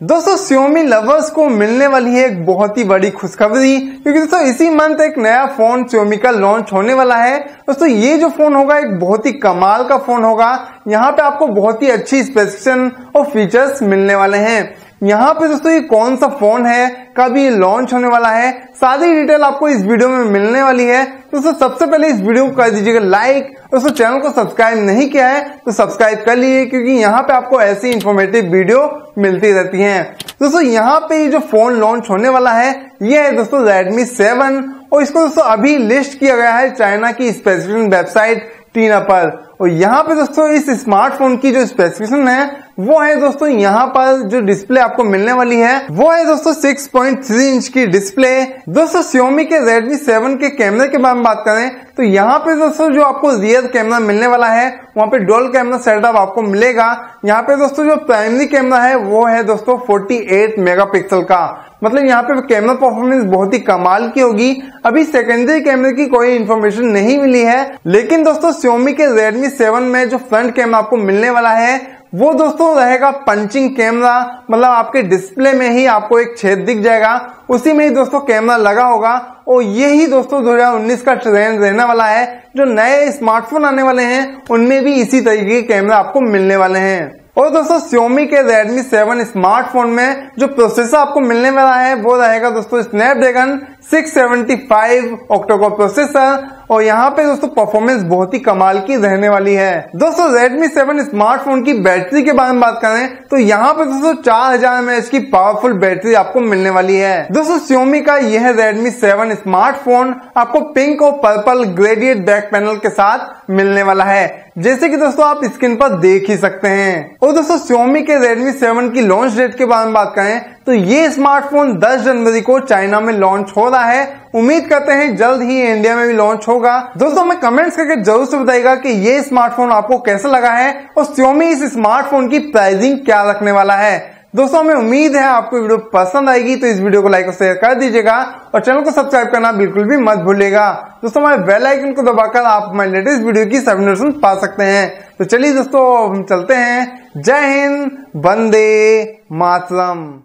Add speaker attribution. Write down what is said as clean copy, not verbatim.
Speaker 1: दोस्तों Xiaomi lovers को मिलने वाली है एक बहुत ही बड़ी खुशखबरी, क्योंकि दोस्तों इसी मंथ एक नया फोन Xiaomi का लॉन्च होने वाला है। दोस्तों ये जो फोन होगा एक बहुत ही कमाल का फोन होगा। यहाँ पे आपको बहुत ही अच्छी स्पेसिफिकेशन और फीचर्स मिलने वाले हैं। यहाँ पे दोस्तों ये कौन सा फोन है, कब ये लॉन्च होने वाला है, सारी डिटेल आपको इस वीडियो में मिलने वाली है। दोस्तों सबसे पहले इस वीडियो को कर दीजिएगा लाइक। दोस्तों चैनल को सब्सक्राइब नहीं किया है तो सब्सक्राइब कर लीजिए, क्योंकि यहाँ पे आपको ऐसी इंफॉर्मेटिव वीडियो मिलती रहती हैं। दोस्तों यहाँ पे ये जो फोन लॉन्च होने वाला है ये है दोस्तों Redmi 7, और इसको दोस्तों अभी लिस्ट किया गया है चाइना की स्पेसिफिकेशन वेबसाइट टीना पर। और यहाँ पे दोस्तों इस स्मार्टफोन की जो स्पेसिफिकेशन है वो है दोस्तों यहाँ पर जो डिस्प्ले आपको मिलने वाली है वो है दोस्तों 6.3 इंच की डिस्प्ले। दोस्तों Xiaomi के Redmi 7 के कैमरे के बारे में बात करें तो यहाँ पे दोस्तों जो आपको रियर कैमरा मिलने वाला है वहाँ पे डुअल कैमरा सेटअप आपको मिलेगा। यहाँ पे दोस्तों जो प्राइमरी कैमरा है वो है दोस्तों 48 मेगापिक्सल का, मतलब यहाँ पे कैमरा परफॉर्मेंस बहुत ही कमाल की होगी। अभी सेकेंडरी कैमरे की कोई इन्फॉर्मेशन नहीं मिली है, लेकिन दोस्तों Xiaomi के Redmi 7 में जो फ्रंट कैमरा आपको मिलने वाला है वो दोस्तों रहेगा पंचिंग कैमरा, मतलब आपके डिस्प्ले में ही आपको एक छेद दिख जाएगा, उसी में ही दोस्तों कैमरा लगा होगा। और यही दोस्तों 2019 का ट्रेंड रहने वाला है। जो नए स्मार्टफोन आने वाले हैं उनमें भी इसी तरीके के कैमरा आपको मिलने वाले हैं। और दोस्तों Xiaomi के Redmi 7 स्मार्टफोन में जो प्रोसेसर आपको मिलने वाला है वो रहेगा दोस्तों स्नैपड्रैगन 675 ऑक्टा-कोर प्रोसेसर, और यहाँ पे दोस्तों परफॉर्मेंस बहुत ही कमाल की रहने वाली है। दोस्तों Redmi 7 स्मार्टफोन की बैटरी के बारे में बात करें तो यहाँ पे दोस्तों 4000 mAh की पावरफुल बैटरी आपको मिलने वाली है। दोस्तों Xiaomi का यह Redmi 7 स्मार्टफोन आपको पिंक और पर्पल ग्रेडिएट बैक पैनल के साथ मिलने वाला है, जैसे कि दोस्तों आप स्क्रीन पर देख ही सकते हैं। और दोस्तों Xiaomi के Redmi 7 की लॉन्च डेट के बारे में बात करें तो ये स्मार्टफोन 10 जनवरी को चाइना में लॉन्च हो रहा है। उम्मीद करते हैं जल्द ही इंडिया में भी लॉन्च होगा। दोस्तों हमें कमेंट्स करके जरूर से बताइएगा कि ये स्मार्टफोन आपको कैसा लगा है और Xiaomi इस स्मार्टफोन की प्राइसिंग क्या रखने वाला है। दोस्तों हमें उम्मीद है आपको वीडियो पसंद आएगी, तो इस वीडियो को लाइक और शेयर कर दीजिएगा और चैनल को सब्सक्राइब करना बिल्कुल भी मत भूलिएगा। दोस्तों हमारे बेल आइकन को दबाकर आप हमारे लेटेस्ट वीडियो की सब नोटिफिकेशन पा सकते हैं। तो चलिए दोस्तों हम चलते हैं। जय हिंद, वंदे मातरम।